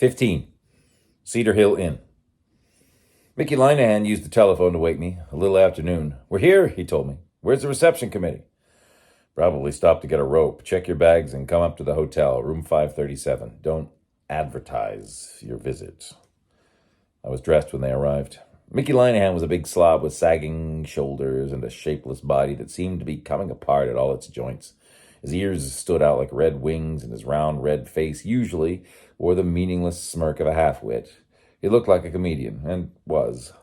15. Cedar Hill Inn. Mickey Linehan used the telephone to wake me a little after noon. "We're here," he told me. "Where's the reception committee?" "Probably stopped to get a rope. Check your bags and come up to the hotel, room 537. Don't advertise your visit." I was dressed when they arrived. Mickey Linehan was a big slob with sagging shoulders and a shapeless body that seemed to be coming apart at all its joints. His ears stood out like red wings, and his round red face usually wore the meaningless smirk of a half-wit. He looked like a comedian, and was.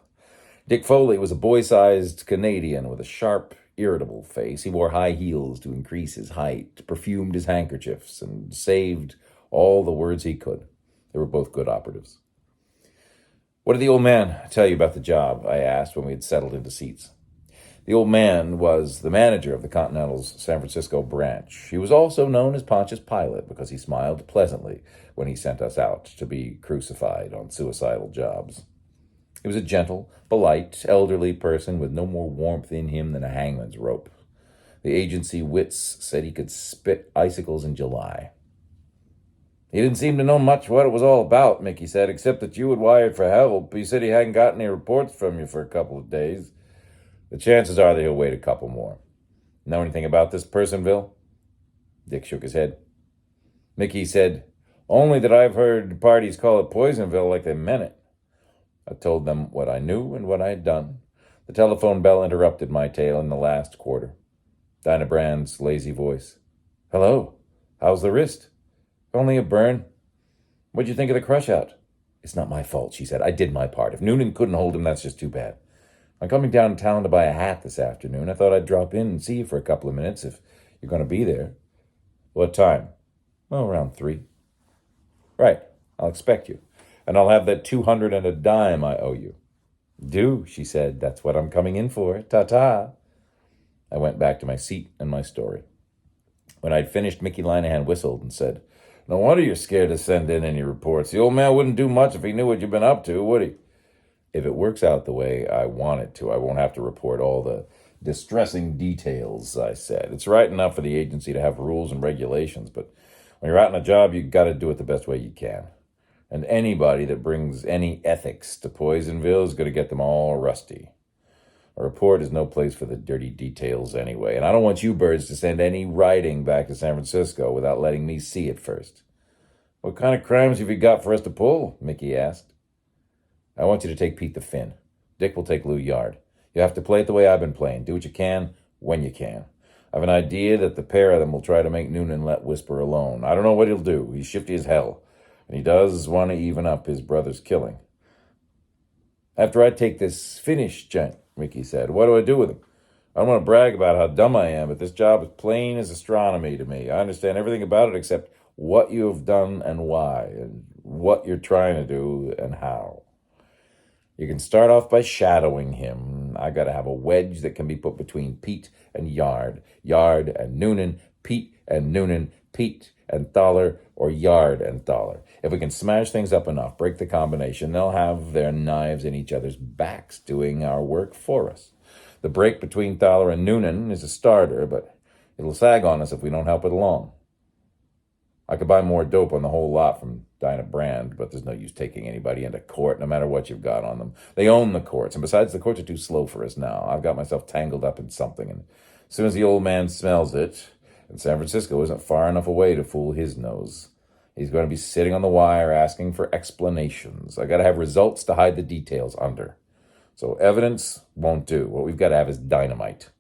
Dick Foley was a boy-sized Canadian with a sharp, irritable face. He wore high heels to increase his height, perfumed his handkerchiefs, and saved all the words he could. They were both good operatives. "What did the old man tell you about the job?" I asked when we had settled into seats. The old man was the manager of the Continental's San Francisco branch. He was also known as Pontius Pilate because he smiled pleasantly when he sent us out to be crucified on suicidal jobs. He was a gentle, polite, elderly person with no more warmth in him than a hangman's rope. The agency wits said he could spit icicles in July. "He didn't seem to know much what it was all about," Mickey said, "except that you had wired for help. He said he hadn't gotten any reports from you for a couple of days. The chances are that he'll wait a couple more. Know anything about this Personville?" Dick shook his head. Mickey said, "Only that I've heard parties call it Poisonville like they meant it." I told them what I knew and what I had done. The telephone bell interrupted my tale in the last quarter. Dinah Brand's lazy voice. "Hello. How's the wrist?" "Only a burn." "What'd you think of the crush out?" "It's not my fault," she said. "I did my part. If Noonan couldn't hold him, that's just too bad. I'm coming downtown to buy a hat this afternoon. I thought I'd drop in and see you for a couple of minutes if you're going to be there." "What time?" "Well, around 3. "Right. I'll expect you. And I'll have that 200 and a dime I owe you." "Do," she said. "That's what I'm coming in for. Ta-ta." I went back to my seat and my story. When I'd finished, Mickey Linehan whistled and said, "No wonder you're scared to send in any reports. The old man wouldn't do much if he knew what you've been up to, would he?" "If it works out the way I want it to, I won't have to report all the distressing details," I said. "It's right enough for the agency to have rules and regulations, but when you're out on a job, you got to do it the best way you can. And anybody that brings any ethics to Poisonville is going to get them all rusty. A report is no place for the dirty details anyway, and I don't want you birds to send any writing back to San Francisco without letting me see it first." "What kind of crimes have you got for us to pull?" Mickey asked. "I want you to take Pete the Finn. Dick will take Lou Yard. You have to play it the way I've been playing. Do what you can, when you can. I have an idea that the pair of them will try to make Noonan let Whisper alone. I don't know what he'll do. He's shifty as hell, and he does want to even up his brother's killing." "After I take this Finnish gent," Mickey said, "what do I do with him? I don't want to brag about how dumb I am, but this job is plain as astronomy to me. I understand everything about it except what you have done and why, and what you're trying to do and how. You can start off by shadowing him. I got to have a wedge that can be put between Pete and Yard, Yard and Noonan, Pete and Noonan, Pete and Thaler, or Yard and Thaler. If we can smash things up enough, break the combination, they'll have their knives in each other's backs doing our work for us. The break between Thaler and Noonan is a starter, but it'll sag on us if we don't help it along. I could buy more dope on the whole lot from Dinah Brand, but there's no use taking anybody into court, no matter what you've got on them. They own the courts, and besides, the courts are too slow for us now. I've got myself tangled up in something, and as soon as the old man smells it, and San Francisco isn't far enough away to fool his nose, he's going to be sitting on the wire asking for explanations. I got to have results to hide the details under. So evidence won't do. What we've got to have is dynamite."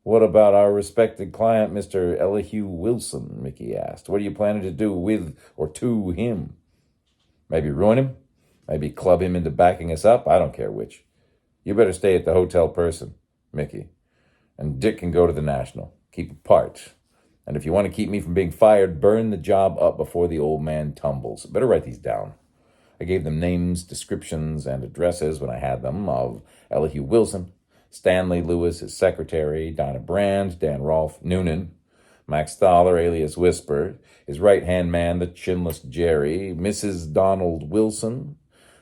"What about our respected client, Mr. Elihu Wilson?" Mickey asked. "What are you planning to do with or to him? Maybe ruin him? Maybe club him into backing us up? I don't care which. You better stay at the Hotel Person, Mickey. And Dick can go to the National. Keep apart. And if you want to keep me from being fired, burn the job up before the old man tumbles. Better write these down." I gave them names, descriptions, and addresses when I had them of Elihu Wilson, Stanley Lewis, his secretary, Dinah Brand, Dan Rolfe Noonan, Max Thaler, alias Whisper, his right-hand man, the chinless Jerry, Mrs. Donald Wilson,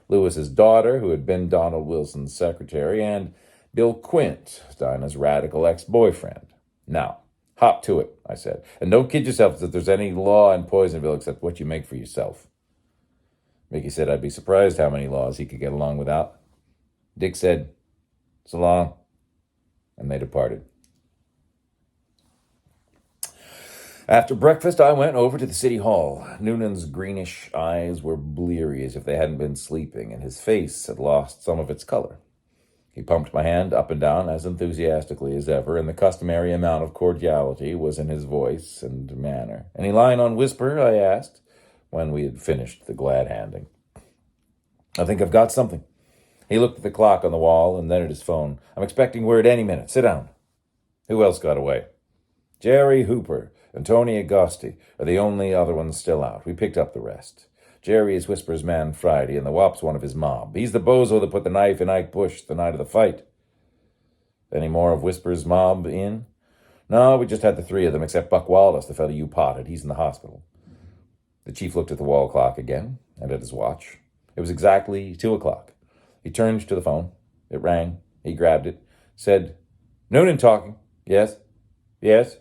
Lewis's daughter, who had been Donald Wilson's secretary, and Bill Quint, Dinah's radical ex-boyfriend. "Now, hop to it," I said, "and don't kid yourself that there's any law in Poisonville except what you make for yourself." Mickey said I'd be surprised how many laws he could get along without. Dick said, "So long," and they departed. After breakfast, I went over to the city hall. Noonan's greenish eyes were bleary as if they hadn't been sleeping, and his face had lost some of its color. He pumped my hand up and down as enthusiastically as ever, and the customary amount of cordiality was in his voice and manner. "Any line on Whisper?" I asked, when we had finished the glad handing. "I think I've got something." He looked at the clock on the wall and then at his phone. "I'm expecting word any minute. Sit down." "Who else got away?" "Jerry Hooper and Tony Agosti are the only other ones still out. We picked up the rest. Jerry is Whisper's man Friday, and the Wop's one of his mob. He's the bozo that put the knife in Ike Bush the night of the fight." "Any more of Whisper's mob in?" "No, we just had the three of them, except Buck Wallace, the fellow you potted. He's in the hospital." The chief looked at the wall clock again, and at his watch. It was exactly 2:00. He turned to the phone. It rang. He grabbed it, said, "Noonan talking." "Yes? Yes?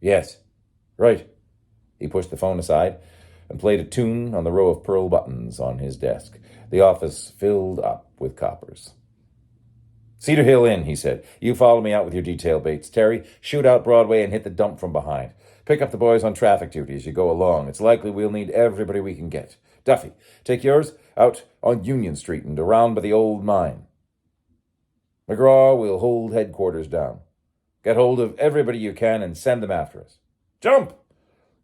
Yes. Right." He pushed the phone aside and played a tune on the row of pearl buttons on his desk. The office filled up with coppers. "Cedar Hill Inn," he said. "You follow me out with your detail, Bates. Terry, shoot out Broadway and hit the dump from behind. Pick up the boys on traffic duty as you go along. It's likely we'll need everybody we can get. Duffy, take yours out on Union Street and around by the old mine. McGraw will hold headquarters down. Get hold of everybody you can and send them after us. Jump!"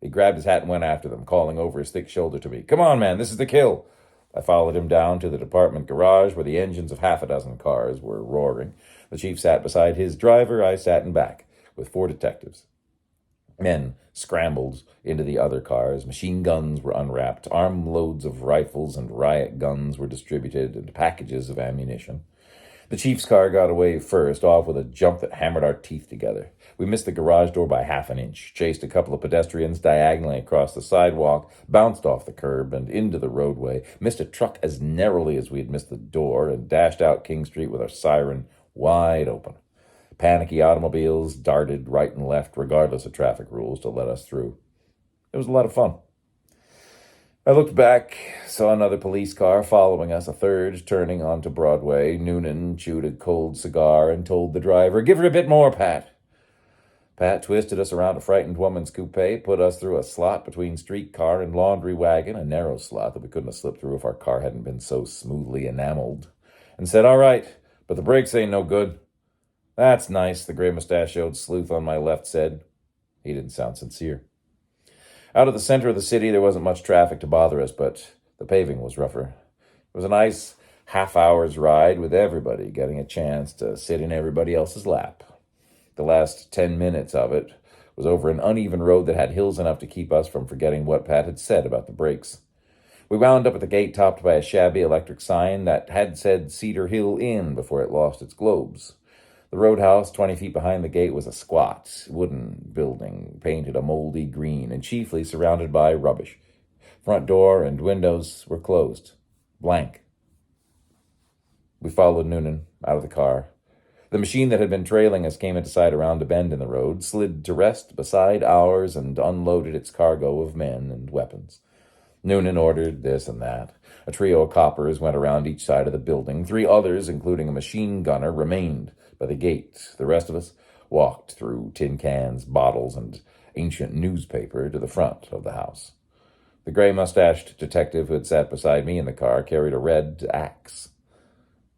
He grabbed his hat and went after them, calling over his thick shoulder to me. "Come on, man, this is the kill." I followed him down to the department garage where the engines of half a dozen cars were roaring. The chief sat beside his driver. I sat in back with 4 detectives. Men scrambled into the other cars. Machine guns were unwrapped. Armloads of rifles and riot guns were distributed, and packages of ammunition. The chief's car got away first, off with a jump that hammered our teeth together. We missed the garage door by half an inch, chased a couple of pedestrians diagonally across the sidewalk, bounced off the curb and into the roadway, missed a truck as narrowly as we had missed the door, and dashed out King Street with our siren wide open. Panicky automobiles darted right and left, regardless of traffic rules, to let us through. It was a lot of fun. I looked back, saw another police car following us, a third turning onto Broadway. Noonan chewed a cold cigar and told the driver, "Give her a bit more, Pat." Pat twisted us around a frightened woman's coupe, put us through a slot between streetcar and laundry wagon, a narrow slot that we couldn't have slipped through if our car hadn't been so smoothly enameled, and said, "All right, but the brakes ain't no good." "That's nice," the gray-mustachioed sleuth on my left said. He didn't sound sincere. Out of the center of the city, there wasn't much traffic to bother us, but the paving was rougher. It was a nice half-hour's ride with everybody getting a chance to sit in everybody else's lap. The last 10 minutes of it was over an uneven road that had hills enough to keep us from forgetting what Pat had said about the brakes. We wound up at the gate topped by a shabby electric sign that had said Cedar Hill Inn before it lost its globes. The roadhouse 20 feet behind the gate was a squat wooden building, painted a moldy green and chiefly surrounded by rubbish. Front door and windows were closed, blank. We followed Noonan out of the car. The machine that had been trailing us came into sight around a bend in the road, slid to rest beside ours, and unloaded its cargo of men and weapons. Noonan ordered this and that. A trio of coppers went around each side of the building. 3 others, including a machine gunner, remained by the gate. The rest of us walked through tin cans, bottles, and ancient newspaper to the front of the house. The gray-mustached detective who had sat beside me in the car carried a red axe.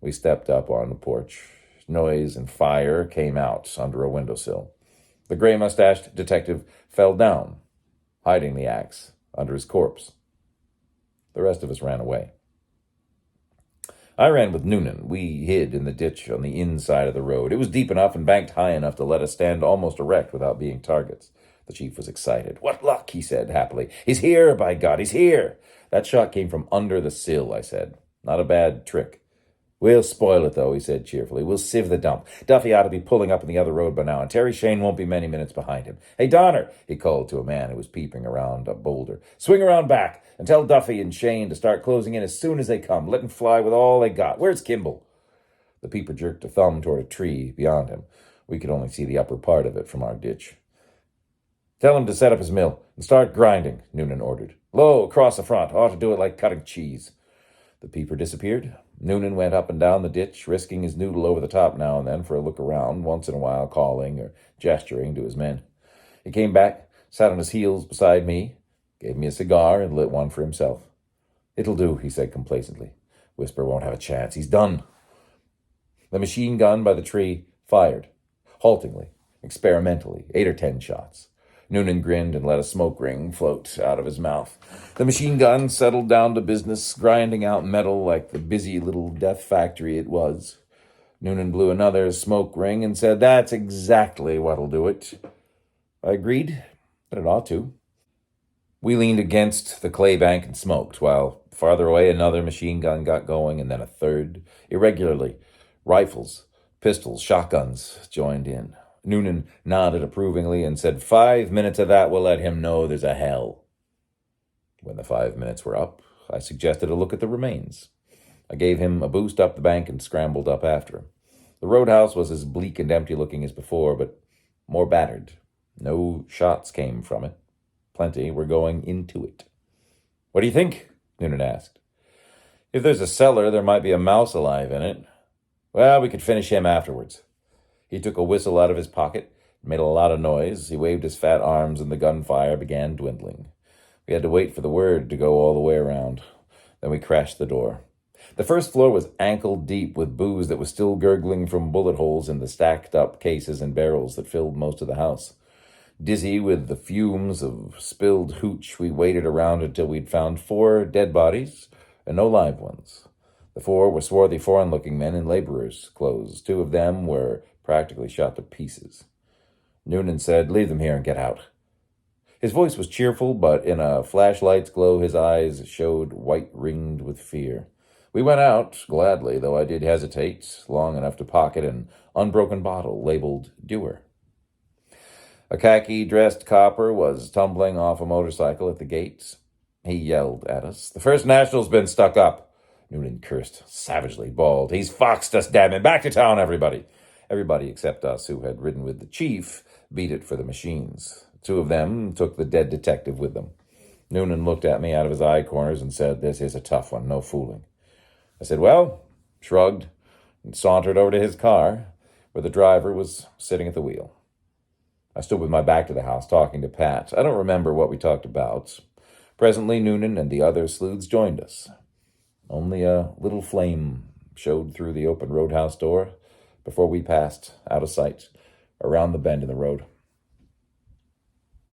We stepped up on the porch. Noise and fire came out under a windowsill. The gray-mustached detective fell down, hiding the axe under his corpse. The rest of us ran away. I ran with Noonan. We hid in the ditch on the inside of the road. It was deep enough and banked high enough to let us stand almost erect without being targets. The chief was excited. "What luck," he said happily. "He's here, by God, he's here." "That shot came from under the sill," I said. "Not a bad trick." "We'll spoil it, though," he said cheerfully. "We'll sieve the dump. Duffy ought to be pulling up in the other road by now, and Terry Shane won't be many minutes behind him. Hey, Donner," he called to a man who was peeping around a boulder. "Swing around back and tell Duffy and Shane to start closing in as soon as they come. Let them fly with all they got. Where's Kimball?" The peeper jerked a thumb toward a tree beyond him. We could only see the upper part of it from our ditch. Tell him to set up his mill and start grinding, Noonan ordered. Low, across the front. Ought to do it like cutting cheese. The peeper disappeared. Noonan went up and down the ditch, risking his noodle over the top now and then for a look around, once in a while calling or gesturing to his men. He came back, sat on his heels beside me, gave me a cigar, and lit one for himself. It'll do, he said complacently. Whisper won't have a chance. He's done. The machine gun by the tree fired, haltingly, experimentally, 8 or 10 shots. Noonan grinned and let a smoke ring float out of his mouth. The machine gun settled down to business, grinding out metal like the busy little death factory it was. Noonan blew another smoke ring and said, That's exactly what'll do it. I agreed that it ought to. We leaned against the clay bank and smoked, while farther away another machine gun got going, and then a third. Irregularly, rifles, pistols, shotguns joined in. Noonan nodded approvingly and said, 5 minutes of that will let him know there's a hell. When the 5 minutes were up, I suggested a look at the remains. I gave him a boost up the bank and scrambled up after him. The roadhouse was as bleak and empty looking as before, but more battered. No shots came from it. Plenty were going into it. What do you think? Noonan asked. If there's a cellar, there might be a mouse alive in it. Well, we could finish him afterwards. He took a whistle out of his pocket, made a lot of noise. He waved his fat arms, and the gunfire began dwindling. We had to wait for the word to go all the way around. Then we crashed the door. The first floor was ankle deep with booze that was still gurgling from bullet holes in the stacked-up cases and barrels that filled most of the house. Dizzy with the fumes of spilled hooch, we waited around until we'd found 4 dead bodies and no live ones. The 4 were swarthy foreign-looking men in laborers' clothes. 2 of them were practically shot to pieces. Noonan said, Leave them here and get out. His voice was cheerful, but in a flashlight's glow his eyes showed white-ringed with fear. We went out, gladly, though I did hesitate, long enough to pocket an unbroken bottle labeled Dewar. A khaki-dressed copper was tumbling off a motorcycle at the gates. He yelled at us. The First National's been stuck up. Noonan cursed, savagely bawled. He's foxed us, damn it. Back to town, everybody. Everybody except us who had ridden with the chief beat it for the machines. 2 of them took the dead detective with them. Noonan looked at me out of his eye corners and said, This is a tough one, no fooling. I said, Well, shrugged, and sauntered over to his car, where the driver was sitting at the wheel. I stood with my back to the house, talking to Pat. I don't remember what we talked about. Presently, Noonan and the other sleuths joined us. Only a little flame showed through the open roadhouse door before we passed out of sight around the bend in the road.